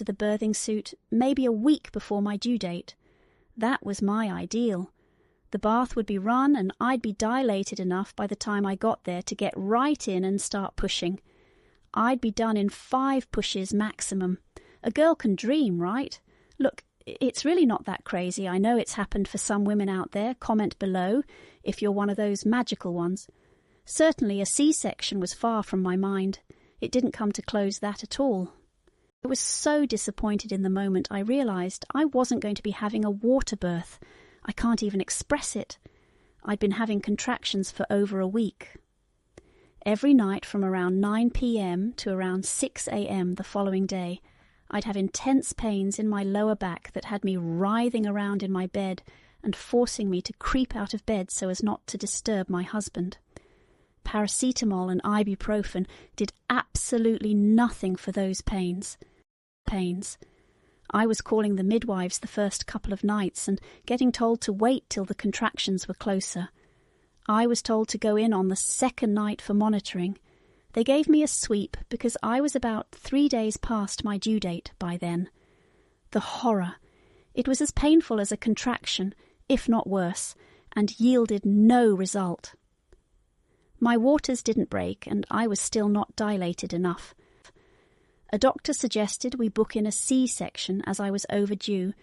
to the birthing suit maybe a week before my due date. That was my ideal. The bath would be run and I'd be dilated enough by the time I got there to get right in and start pushing. I'd be done in 5 pushes maximum. A girl can dream, right? Look, it's really not that crazy. I know it's happened for some women out there. Comment below if you're one of those magical ones. Certainly a C-section was far from my mind. It didn't come to close that at all. I was so disappointed in the moment I realised I wasn't going to be having a water birth. I can't even express it. I'd been having contractions for over a week. Every night from around 9 p.m. to around 6 a.m. the following day, I'd have intense pains in my lower back that had me writhing around in my bed and forcing me to creep out of bed so as not to disturb my husband. Paracetamol and ibuprofen did absolutely nothing for those pains. I was calling the midwives the first couple of nights and getting told to wait till the contractions were closer. I was told to go in on the second night for monitoring. They gave me a sweep because I was about 3 days past my due date by then. The horror! It was as painful as a contraction, if not worse, and yielded no result. My waters didn't break, and I was still not dilated enough. A doctor suggested we book in a C-section as I was overdue,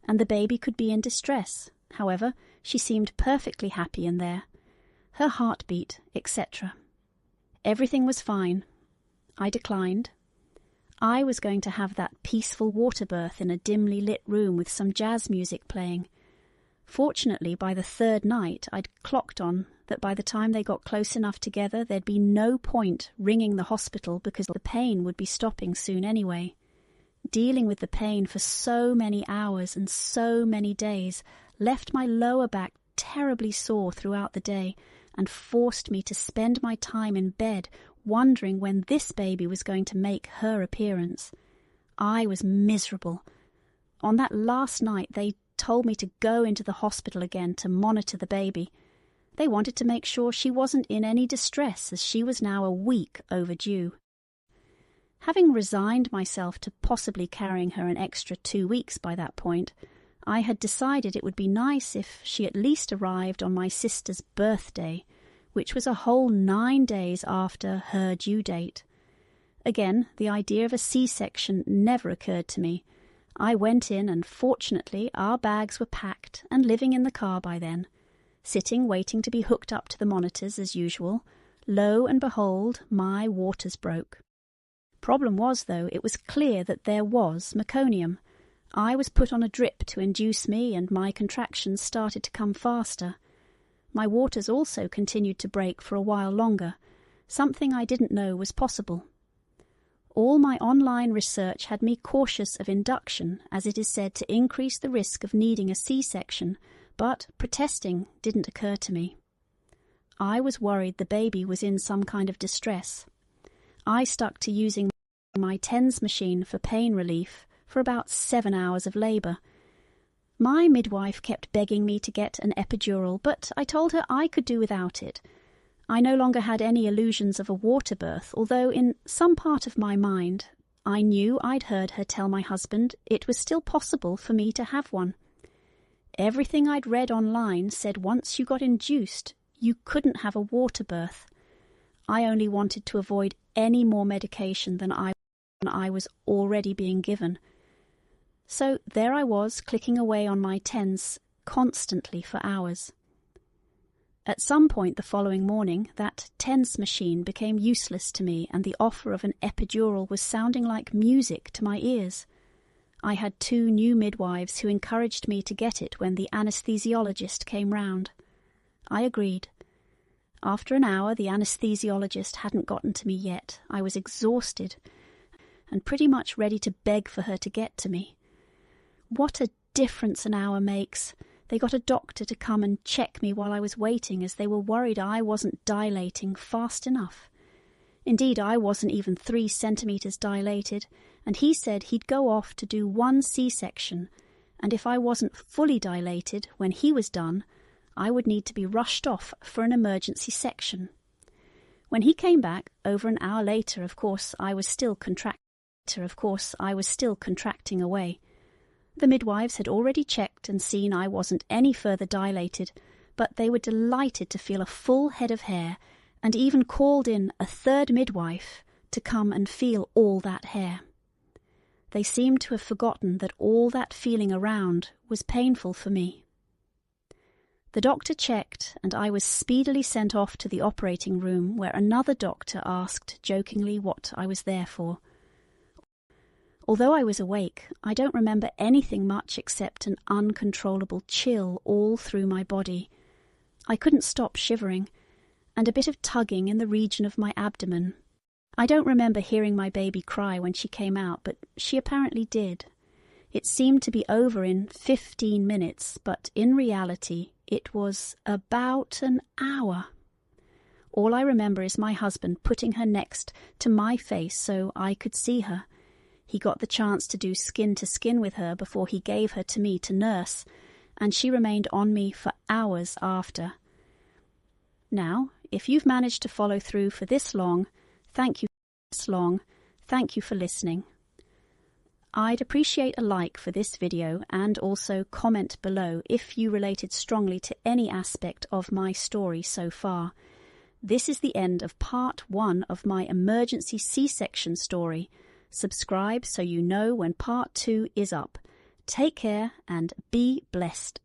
and the baby could be in distress. However, she seemed perfectly happy in there. Her heartbeat, etc. Everything was fine. I declined. I was going to have that peaceful water birth in a dimly lit room with some jazz music playing. Fortunately, by the 3rd night, I'd clocked on that by the time they got close enough together, there'd be no point ringing the hospital because the pain would be stopping soon anyway. Dealing with the pain for so many hours and so many days left my lower back terribly sore throughout the day and forced me to spend my time in bed wondering when this baby was going to make her appearance. I was miserable. On that last night, they told me to go into the hospital again to monitor the baby. They wanted to make sure she wasn't in any distress as she was now a week overdue. Having resigned myself to possibly carrying her an extra 2 weeks by that point, I had decided it would be nice if she at least arrived on my sister's birthday, which was a whole 9 days after her due date. Again, the idea of a C-section never occurred to me. I went in and fortunately our bags were packed and living in the car by then. Sitting waiting to be hooked up to the monitors as usual, lo and behold, my waters broke. Problem was, though, it was clear that there was meconium. I was put on a drip to induce me and my contractions started to come faster. My waters also continued to break for a while longer, something I didn't know was possible. All my online research had me cautious of induction, as it is said to increase the risk of needing a C-section, but protesting didn't occur to me. I was worried the baby was in some kind of distress. I stuck to using my TENS machine for pain relief for about 7 hours of labour. My midwife kept begging me to get an epidural, but I told her I could do without it. I no longer had any illusions of a water birth, although in some part of my mind I knew I'd heard her tell my husband it was still possible for me to have one. Everything I'd read online said once you got induced, you couldn't have a water birth. I only wanted to avoid any more medication than I was already being given. So there I was, clicking away on my TENS constantly for hours. At some point the following morning, that TENS machine became useless to me and the offer of an epidural was sounding like music to my ears. I had 2 new midwives who encouraged me to get it when the anaesthesiologist came round. I agreed. After an hour, the anaesthesiologist hadn't gotten to me yet. I was exhausted and pretty much ready to beg for her to get to me. What a difference an hour makes. They got a doctor to come and check me while I was waiting as they were worried I wasn't dilating fast enough. Indeed, I wasn't even 3 centimetres dilated, and he said he'd go off to do 1 C-section, and if I wasn't fully dilated when he was done, I would need to be rushed off for an emergency section. When he came back, over an hour later, of course, I was still contracting. later, of course, I was still contracting away. The midwives had already checked and seen I wasn't any further dilated, but they were delighted to feel a full head of hair and even called in a third midwife to come and feel all that hair. They seemed to have forgotten that all that feeling around was painful for me. The doctor checked, and I was speedily sent off to the operating room, where another doctor asked jokingly what I was there for. Although I was awake, I don't remember anything much except an uncontrollable chill all through my body. I couldn't stop shivering, and a bit of tugging in the region of my abdomen. I don't remember hearing my baby cry when she came out, but she apparently did. It seemed to be over in 15 minutes, but in reality it was about an hour. All I remember is my husband putting her next to my face so I could see her. He got the chance to do skin to skin with her before he gave her to me to nurse, and she remained on me for hours after. Now, if you've managed to follow through for this long, thank you for listening. I'd appreciate a like for this video and also comment below if you related strongly to any aspect of my story so far. This is the end of part 1 of my emergency C-section story. Subscribe so you know when part 2 is up. Take care and be blessed.